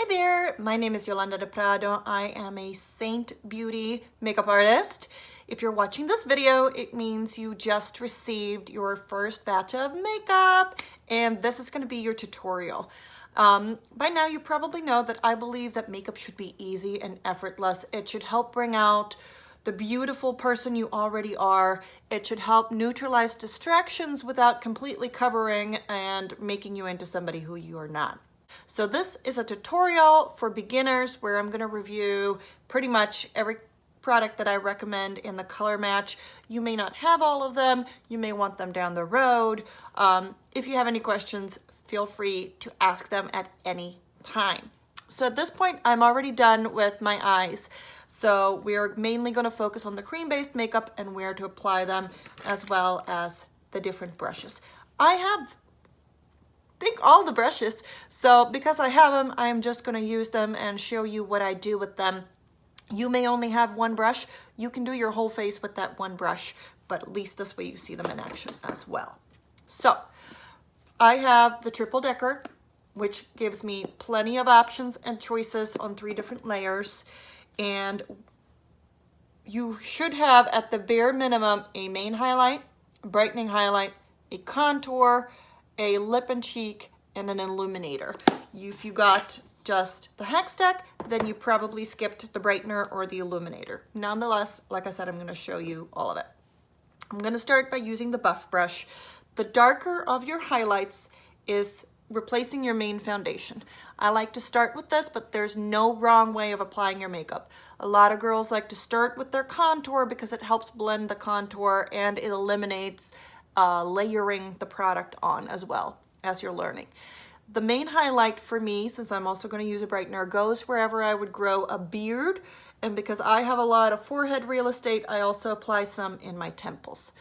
Hi there, my name is Yolanda de Prado. I am a Seint Beauty makeup artist. If you're watching this video, it means you just received your first batch of makeup, and this is going to be your tutorial. By now you probably know that I believe that makeup should be easy and effortless. It should help bring out the beautiful person you already are. It should help neutralize distractions without completely covering and making you into somebody who you are not. So this is a tutorial for beginners where I'm going to review pretty much every product that I recommend in the color match. You may not have all of them. You may want them down the road. If you have any questions, feel free to ask them at any time. So at this point, I'm already done with my eyes. So we're mainly going to focus on the cream-based makeup and where to apply them, as well as the different brushes. I think all the brushes, so because I have them, I'm just going to use them and show you what I do with them. You may only have one brush. You can do your whole face with that one brush, but at least this way you see them in action as well. So I have the triple decker, which gives me plenty of options and choices on 3 different layers, and you should have at the bare minimum a main highlight, a brightening highlight, a contour, a lip and cheek, and an illuminator. If you got just the hack stack, then you probably skipped the brightener or the illuminator. Nonetheless, like I said, I'm going to show you all of it. I'm going to start by using the buff brush. The darker of your highlights is replacing your main foundation. I like to start with this, but there's no wrong way of applying your makeup. A lot of girls like to start with their contour because it helps blend the contour and it eliminates layering the product on as well as you're learning. The main highlight for me, since I'm also going to use a brightener, goes wherever I would grow a beard, and because I have a lot of forehead real estate, I also apply some in my temples.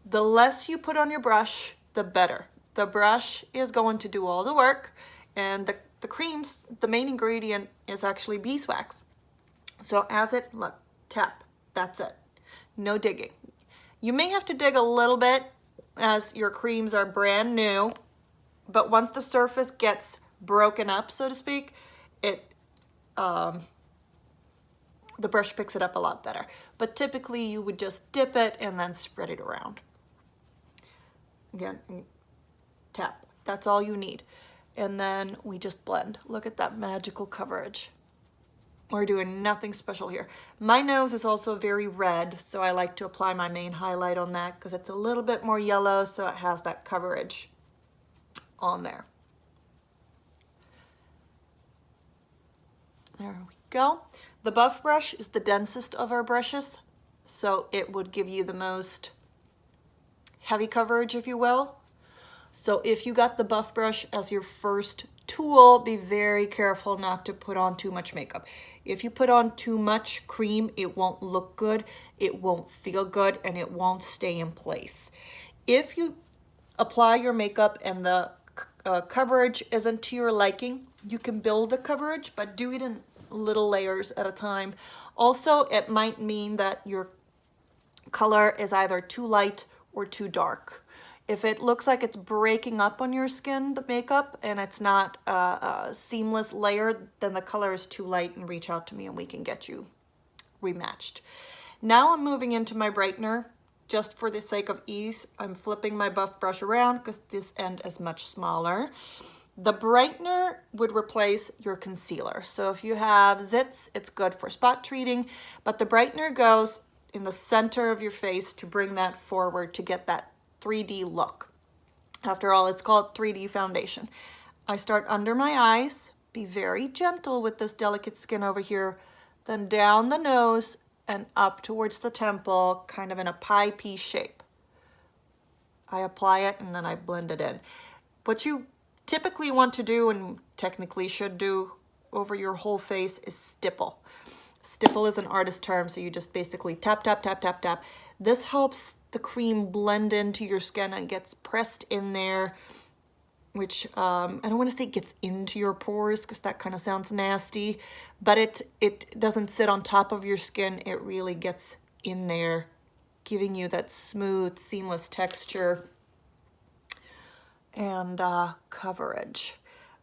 The less you put on your brush, the better. The brush is going to do all the work, and the creams, the main ingredient is actually beeswax. So as it, look, tap, that's it. No digging. You may have to dig a little bit as your creams are brand new, but once the surface gets broken up, so to speak, the brush picks it up a lot better. But typically you would just dip it and then spread it around. Again, tap. That's all you need. And then we just blend. Look at that magical coverage. We're doing nothing special here. My nose is also very red, so I like to apply my main highlight on that because it's a little bit more yellow, so it has that coverage on there. There we go. The buff brush is the densest of our brushes, so it would give you the most heavy coverage, if you will. So if you got the buff brush as your first tool, be very careful not to put on too much makeup. If you put on too much cream, it won't look good, it won't feel good, and it won't stay in place. If you apply your makeup and the coverage isn't to your liking, you can build the coverage, but do it in little layers at a time. Also, it might mean that your color is either too light or too dark. If it looks like it's breaking up on your skin, the makeup, and it's not a seamless layer, then the color is too light, and reach out to me and we can get you rematched. Now I'm moving into my brightener. Just for the sake of ease, I'm flipping my buff brush around because this end is much smaller. The brightener would replace your concealer. So if you have zits, it's good for spot treating, but the brightener goes in the center of your face to bring that forward to get that 3D look. After all, it's called 3D foundation. I start under my eyes, be very gentle with this delicate skin over here, then down the nose and up towards the temple, kind of in a pie piece shape. I apply it and then I blend it in. What you typically want to do, and technically should do over your whole face, is stipple. Stipple is an artist term, so you just basically tap, tap, tap, tap, tap. This helps the cream blend into your skin and gets pressed in there, which I don't want to say gets into your pores because that kind of sounds nasty, but it doesn't sit on top of your skin. It really gets in there, giving you that smooth, seamless texture and coverage.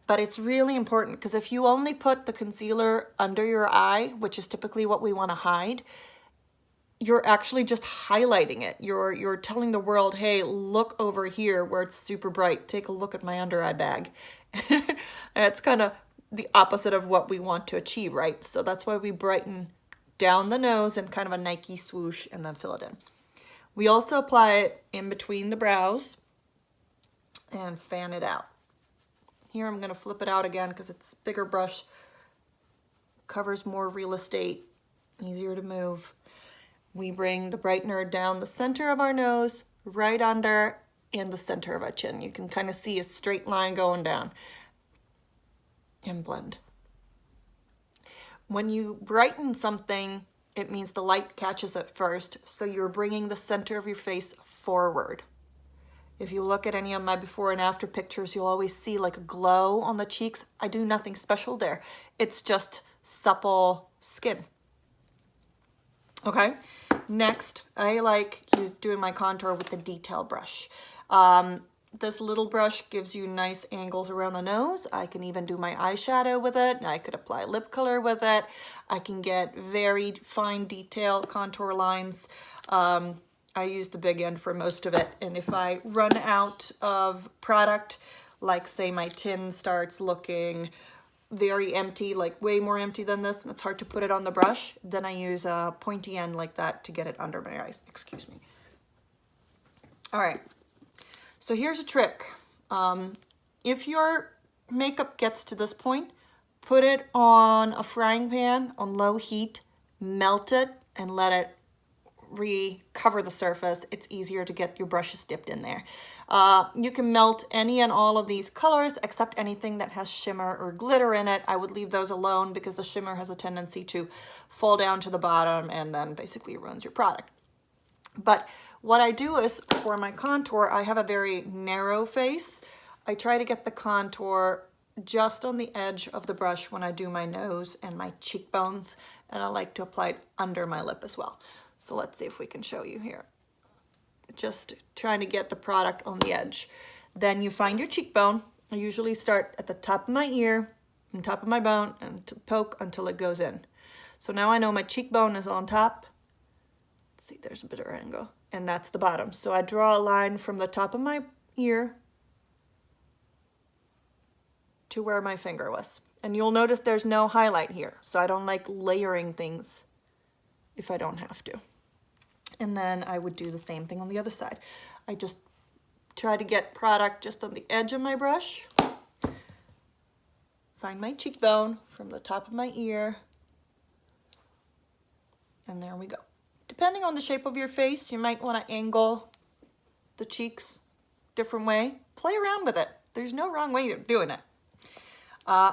But it's really important because if you only put the concealer under your eye, which is typically what we want to hide, you're actually just highlighting it. You're telling the world, hey, look over here where it's super bright. Take a look at my under eye bag. And it's kind of the opposite of what we want to achieve, right? So that's why we brighten down the nose and kind of a Nike swoosh and then fill it in. We also apply it in between the brows and fan it out. Here I'm going to flip it out again because it's a bigger brush, covers more real estate, easier to move. We bring the brightener down the center of our nose, right under, and the center of our chin. You can kind of see a straight line going down. And blend. When you brighten something, it means the light catches it first, so you're bringing the center of your face forward. If you look at any of my before and after pictures, you'll always see like a glow on the cheeks. I do nothing special there. It's just supple skin. Okay, next, I like doing my contour with the detail brush. This little brush gives you nice angles around the nose. I can even do my eyeshadow with it. I could apply lip color with it. I can get very fine detail contour lines. I use the big end for most of it. And if I run out of product, like say my tin starts looking very empty, like way more empty than this, and it's hard to put it on the brush, then I use a pointy end like that to get it under my eyes. Excuse me. All right. So here's a trick. If your makeup gets to this point, put it on a frying pan on low heat, melt it, and let it recover the surface. It's easier to get your brushes dipped in there. You can melt any and all of these colors except anything that has shimmer or glitter in it. I would leave those alone because the shimmer has a tendency to fall down to the bottom and then basically ruins your product. But what I do is, for my contour, I have a very narrow face. I try to get the contour just on the edge of the brush when I do my nose and my cheekbones, and I like to apply it under my lip as well. So let's see if we can show you here. Just trying to get the product on the edge. Then you find your cheekbone. I usually start at the top of my ear and top of my bone and to poke until it goes in. So now I know my cheekbone is on top. See, there's a better angle, and that's the bottom. So I draw a line from the top of my ear to where my finger was. And you'll notice there's no highlight here, so I don't like layering things if I don't have to. And then I would do the same thing on the other side. I just try to get product just on the edge of my brush. Find my cheekbone from the top of my ear, and there we go. Depending on the shape of your face, you might want to angle the cheeks different way. Play around with it. There's no wrong way of doing it.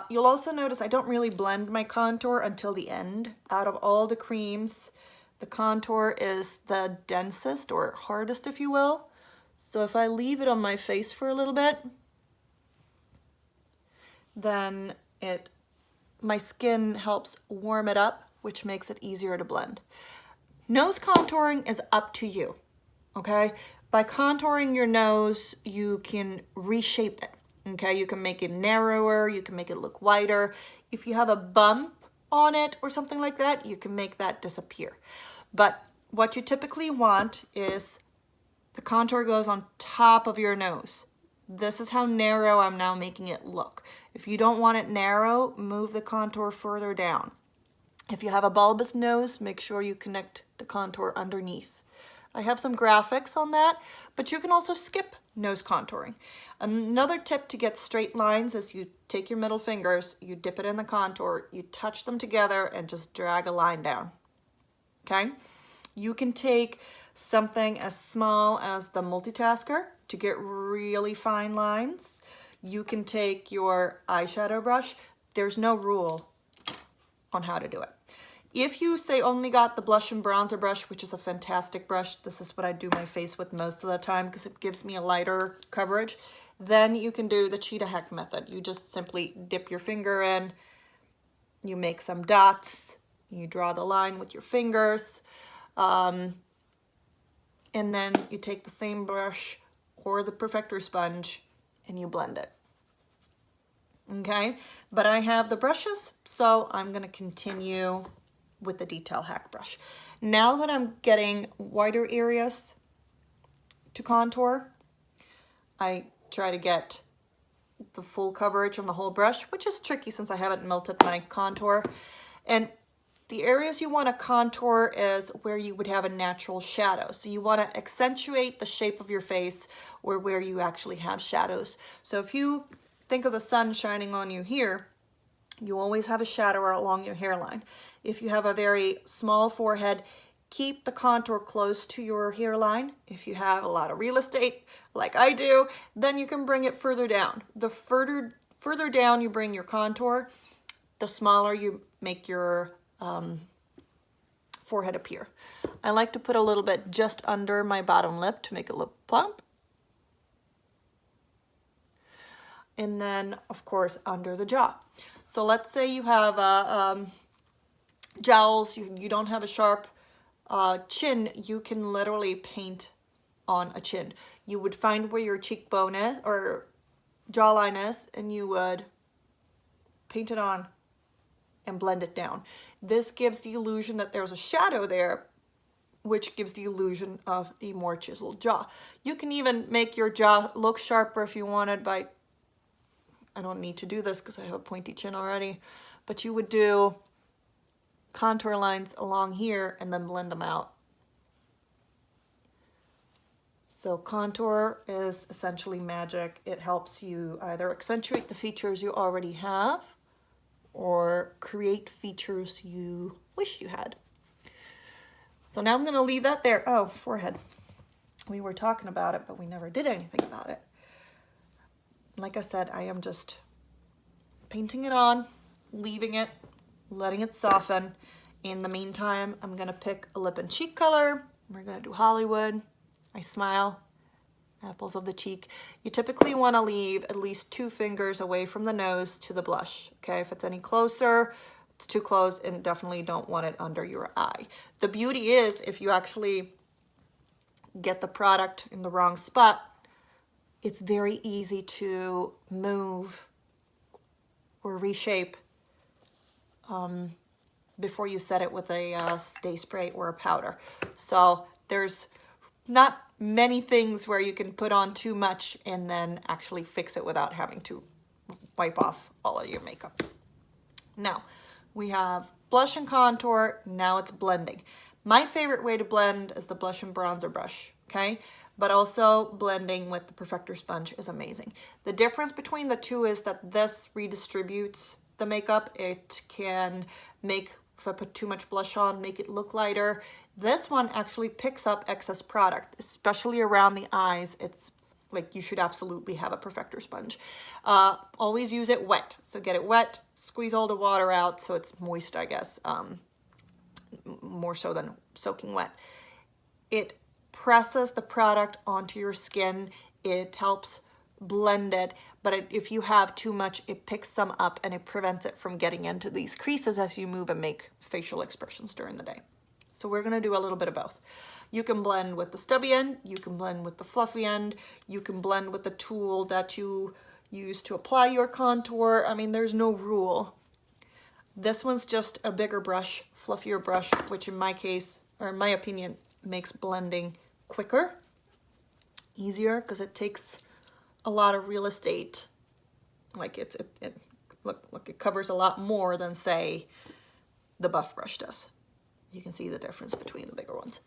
You'll also notice I don't really blend my contour until the end. Out of all the creams, the contour is the densest or hardest, if you will. So if I leave it on my face for a little bit, then my skin helps warm it up, which makes it easier to blend. Nose contouring is up to you, okay? By contouring your nose, you can reshape it, okay? You can make it narrower, you can make it look wider. If you have a bump on it or something like that, you can make that disappear. But what you typically want is the contour goes on top of your nose. This is how narrow I'm now making it look. If you don't want it narrow, move the contour further down. If you have a bulbous nose, make sure you connect the contour underneath. I have some graphics on that, but you can also skip nose contouring. Another tip to get straight lines is you take your middle fingers, you dip it in the contour, you touch them together and just drag a line down, okay? You can take something as small as the multitasker to get really fine lines. You can take your eyeshadow brush. There's no rule on how to do it. If you say only got the blush and bronzer brush, which is a fantastic brush, this is what I do my face with most of the time because it gives me a lighter coverage, then you can do the cheetah heck method. You just simply dip your finger in, you make some dots, you draw the line with your fingers, and then you take the same brush or the perfector sponge and you blend it. okay? But I have the brushes, so I'm gonna continue with the Detail Hack brush. Now that I'm getting wider areas to contour, I try to get the full coverage on the whole brush, which is tricky since I haven't melted my contour. And the areas you want to contour is where you would have a natural shadow. So you want to accentuate the shape of your face or where you actually have shadows. So if you think of the sun shining on you here, you always have a shadow along your hairline. If you have a very small forehead, keep the contour close to your hairline. If you have a lot of real estate, like I do, then you can bring it further down. The further down you bring your contour, the smaller you make your forehead appear. I like to put a little bit just under my bottom lip to make it look plump. And then, of course, under the jaw. So let's say you have jowls, you don't have a sharp chin, you can literally paint on a chin. You would find where your cheekbone is or jawline is, and you would paint it on and blend it down. This gives the illusion that there's a shadow there, which gives the illusion of a more chiseled jaw. You can even make your jaw look sharper if you wanted by, I don't need to do this because I have a pointy chin already, but you would do contour lines along here and then blend them out. So contour is essentially magic. It helps you either accentuate the features you already have or create features you wish you had. So now I'm going to leave that there. Oh, forehead. We were talking about it, but we never did anything about it. Like I said, I am just painting it on, leaving it, letting it soften. In the meantime, I'm going to pick a lip and cheek color. We're going to do Hollywood. I smile. Apples of the cheek. You typically want to leave at least 2 fingers away from the nose to the blush. Okay, if it's any closer, it's too close, and definitely don't want it under your eye. The beauty is if you actually get the product in the wrong spot, it's very easy to move or reshape before you set it with a stay spray or a powder. So there's not many things where you can put on too much and then actually fix it without having to wipe off all of your makeup. Now we have blush and contour. Now it's blending. My favorite way to blend is the blush and bronzer brush, okay? But also blending with the Perfector sponge is amazing. The difference between the two is that this redistributes the makeup. It can make, if I put too much blush on, make it look lighter. This one actually picks up excess product, especially around the eyes. It's like you should absolutely have a Perfector sponge. Always use it wet. So get it wet, squeeze all the water out so it's moist, I guess, more so than soaking wet. It presses the product onto your skin. It helps blend it, but if you have too much, it picks some up and it prevents it from getting into these creases as you move and make facial expressions during the day. So we're going to do a little bit of both. You can blend with the stubby end, you can blend with the fluffy end, you can blend with the tool that you use to apply your contour. I mean, there's no rule. This one's just a bigger brush, fluffier brush, which in my case, or in my opinion, makes blending quicker, easier, because it takes a lot of real estate. Like look, it covers a lot more than, say, the buff brush does. You can see the difference between the bigger ones.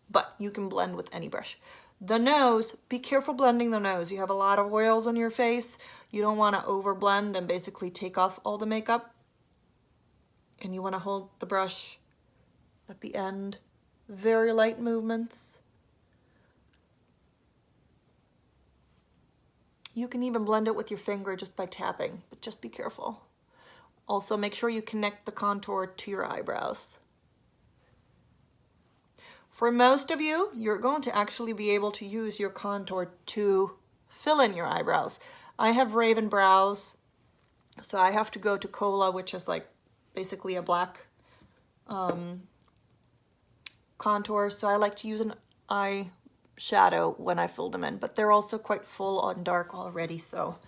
But you can blend with any brush. The nose, be careful blending the nose. You have a lot of oils on your face. You don't want to over blend and basically take off all the makeup. And you want to hold the brush at the end. Very light movements. You can even blend it with your finger just by tapping, but just be careful. Also, make sure you connect the contour to your eyebrows. For most of you, you're going to actually be able to use your contour to fill in your eyebrows. I have raven brows, so I have to go to Cola, which is like basically a black contour. So I like to use an eyeshadow when I fill them in, but they're also quite full on dark already, so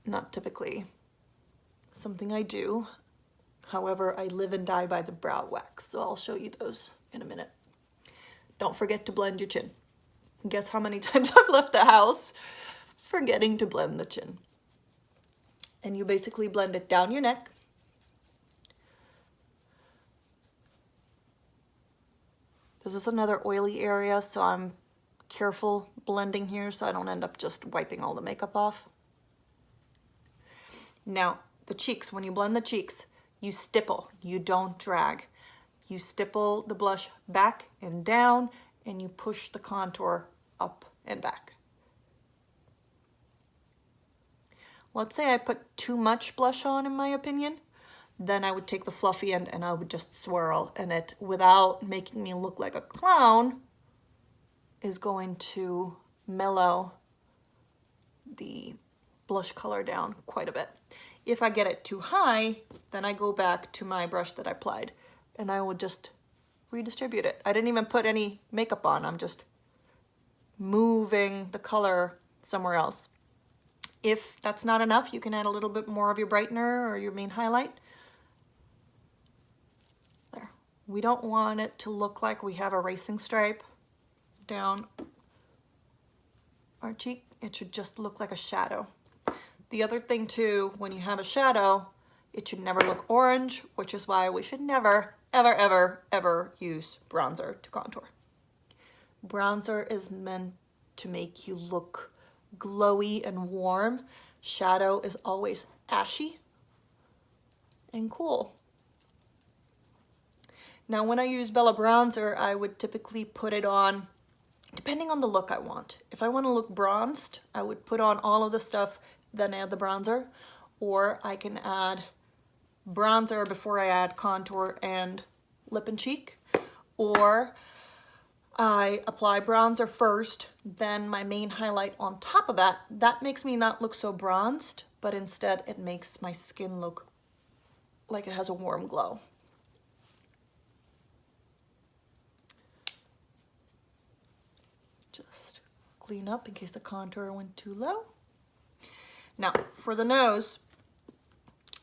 not typically something I do. However, I live and die by the brow wax, so I'll show you those in a minute. Don't forget to blend your chin. Guess how many times I've left the house forgetting to blend the chin. And you basically blend it down your neck. This is another oily area, so I'm careful blending here so I don't end up just wiping all the makeup off. Now, the cheeks, when you blend the cheeks, you stipple, you don't drag. You stipple the blush back and down, and you push the contour up and back. Let's say I put too much blush on, in my opinion, then I would take the fluffy end and I would just swirl, and it, without making me look like a clown, is going to mellow the blush color down quite a bit. If I get it too high, then I go back to my brush that I applied and I will just redistribute it. I didn't even put any makeup on. I'm just moving the color somewhere else. If that's not enough, you can add a little bit more of your brightener or your main highlight. There. We don't want it to look like we have a racing stripe down our cheek. It should just look like a shadow. The other thing too, when you have a shadow, it should never look orange, which is why we should never, ever, ever, ever use bronzer to contour. Bronzer is meant to make you look glowy and warm. Shadow is always ashy and cool. Now, when I use Bella bronzer, I would typically put it on depending on the look I want. If I want to look bronzed, I would put on all of the stuff, then add the bronzer, or I can add bronzer before I add contour and lip and cheek, or I apply bronzer first, then my main highlight on top of that. That makes me not look so bronzed, but instead it makes my skin look like it has a warm glow. Just clean up in case the contour went too low. Now, for the nose,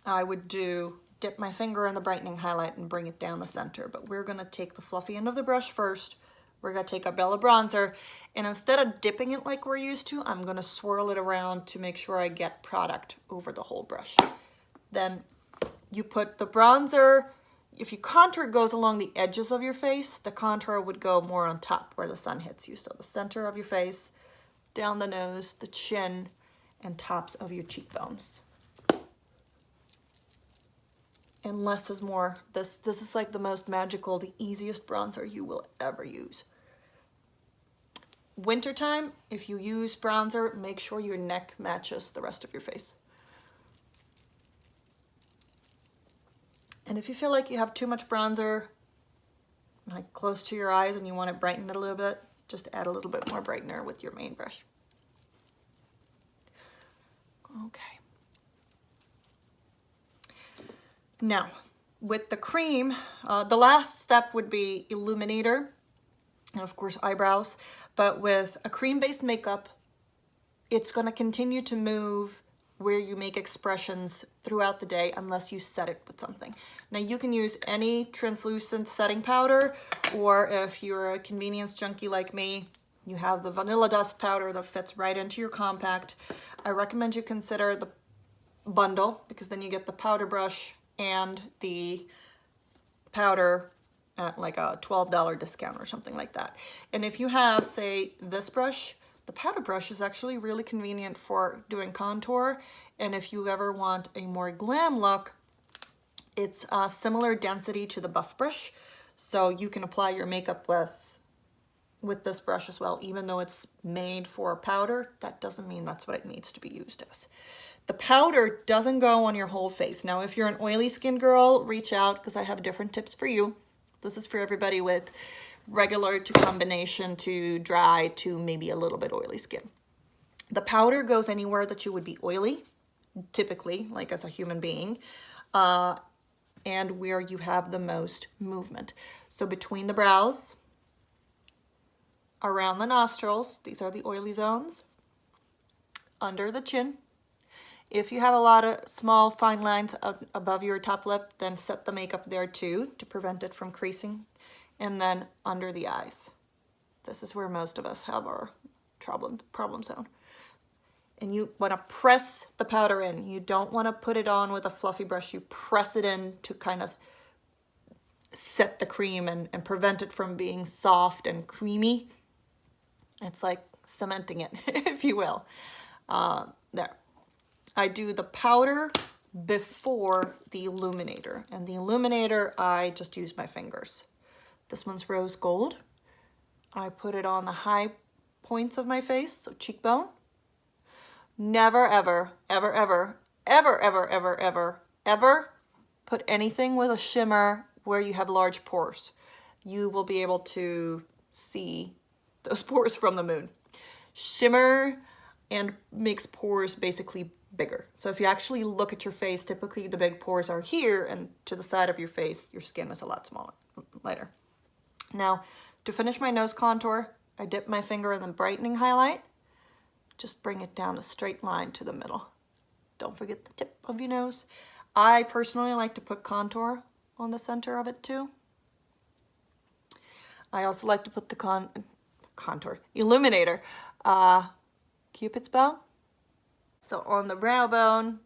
I would dip my finger in the brightening highlight and bring it down the center, but we're gonna take the fluffy end of the brush first. We're gonna take our Bella bronzer, and instead of dipping it like we're used to, I'm gonna swirl it around to make sure I get product over the whole brush. Then you put the bronzer, if your contour goes along the edges of your face, the contour would go more on top where the sun hits you. So the center of your face, down the nose, the chin, and tops of your cheekbones. And less is more. This is like the most magical, the easiest bronzer you will ever use. Wintertime, if you use bronzer, make sure your neck matches the rest of your face. And if you feel like you have too much bronzer, like close to your eyes, and you want it brightened a little bit, just add a little bit more brightener with your main brush. Okay. Now, with the cream, the last step would be illuminator, and of course eyebrows, but with a cream-based makeup, it's gonna continue to move where you make expressions throughout the day unless you set it with something. Now you can use any translucent setting powder, or if you're a convenience junkie like me, you have the vanilla dust powder that fits right into your compact. I recommend you consider the bundle, because then you get the powder brush and the powder at like a $12 discount or something like that. And if you have, say, this brush, the powder brush is actually really convenient for doing contour. And if you ever want a more glam look, it's a similar density to the buff brush. So you can apply your makeup with this brush as well. Even though it's made for powder, that doesn't mean that's what it needs to be used as. The powder doesn't go on your whole face. Now, if you're an oily skin girl, reach out, because I have different tips for you. This is for everybody with regular to combination to dry to maybe a little bit oily skin. The powder goes anywhere that you would be oily, typically, like as a human being, and where you have the most movement. So between the brows, around the nostrils, these are the oily zones, under the chin, If you have a lot of small fine lines above your top lip, then set the makeup there too to prevent it from creasing. And then under the eyes. This is where most of us have our problem zone. And you want to press the powder in. You don't want to put it on with a fluffy brush. You press it in to kind of set the cream and prevent it from being soft and creamy. It's like cementing it, if you will. There. I do the powder before the illuminator. And the illuminator, I just use my fingers. This one's rose gold. I put it on the high points of my face, so cheekbone. Never, ever, ever, ever, ever, ever, ever, ever, ever put anything with a shimmer where you have large pores. You will be able to see those pores from the moon. Shimmer and makes pores basically bigger. So if you actually look at your face, typically the big pores are here, and to the side of your face, your skin is a lot smaller, lighter. Now, to finish my nose contour, I dip my finger in the brightening highlight. Just bring it down a straight line to the middle. Don't forget the tip of your nose. I personally like to put contour on the center of it too. I also like to put the contour illuminator, Cupid's bow. So on the brow bone.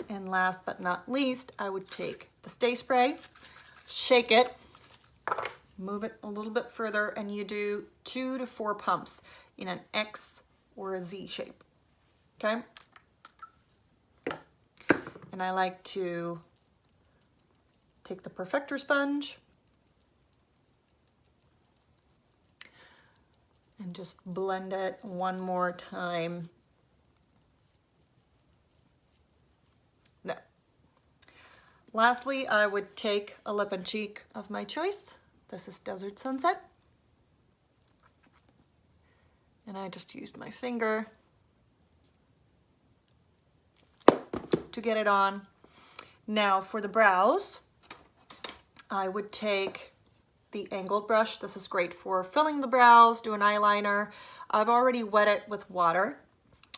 And last but not least, I would take the Stay Spray, shake it, move it a little bit further, and you do 2 to 4 pumps in an X or a Z shape, okay? And I like to take the Perfector sponge and just blend it one more time. There. Lastly, I would take a lip and cheek of my choice. This is Desert Sunset. And I just used my finger to get it on. Now for the brows, I would take the angled brush. This is great for filling the brows, do an eyeliner. I've already wet it with water,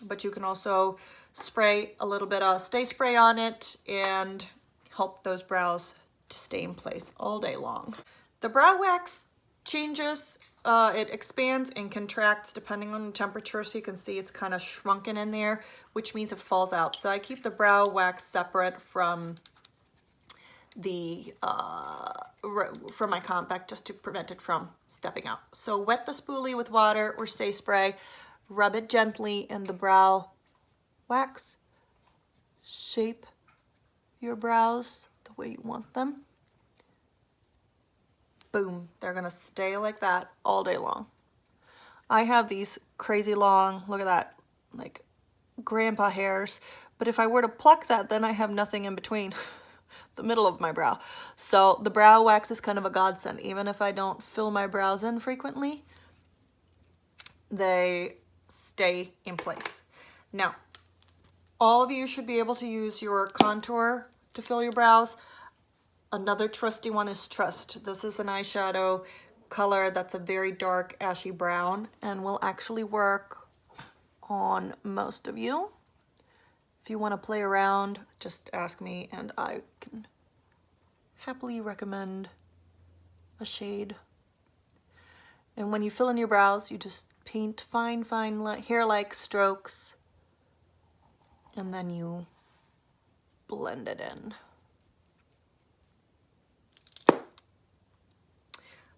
but you can also spray a little bit of Stay Spray on it and help those brows to stay in place all day long. The brow wax changes, it expands and contracts depending on the temperature, so you can see it's kind of shrunken in there, which means it falls out. So I keep the brow wax separate from the from my compact just to prevent it from stepping out. So wet the spoolie with water or Stay Spray, rub it gently in the brow wax, shape your brows the way you want them. Boom, they're gonna stay like that all day long. I have these crazy long, look at that, like grandpa hairs, but if I were to pluck that, then I have nothing in between the middle of my brow. So the brow wax is kind of a godsend. Even if I don't fill my brows in frequently, they stay in place. Now, all of you should be able to use your contour to fill your brows. Another trusty one is Trust. This is an eyeshadow color that's a very dark ashy brown and will actually work on most of you. If you want to play around, just ask me and I can happily recommend a shade. And when you fill in your brows, you just paint fine hair-like strokes and then you blend it in.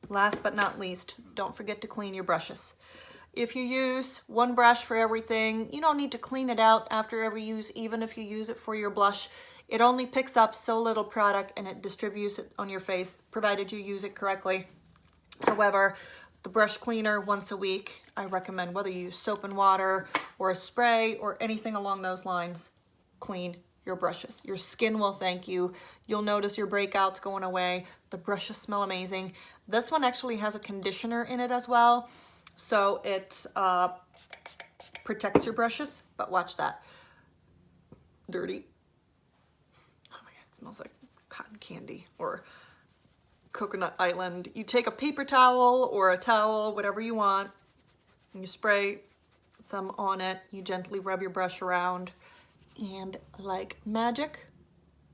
Last but not least, don't forget to clean your brushes. If you use one brush for everything, you don't need to clean it out after every use, even if you use it for your blush. It only picks up so little product and it distributes it on your face, provided you use it correctly. However, the brush cleaner once a week, I recommend, whether you use soap and water or a spray or anything along those lines, clean your brushes. Your skin will thank you. You'll notice your breakouts going away. The brushes smell amazing. This one actually has a conditioner in it as well, so it protects your brushes, but watch that. Dirty. Oh my God, it smells like cotton candy or Coconut Island. You take a paper towel or a towel, whatever you want, and you spray some on it. You gently rub your brush around, and like magic,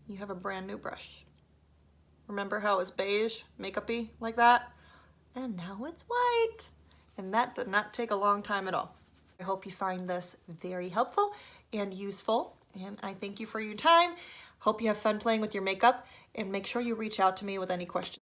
you have a brand new brush. Remember how it was beige, makeup-y like that? And now it's white. And that did not take a long time at all. I hope you find this very helpful and useful. And I thank you for your time. Hope you have fun playing with your makeup, and make sure you reach out to me with any questions.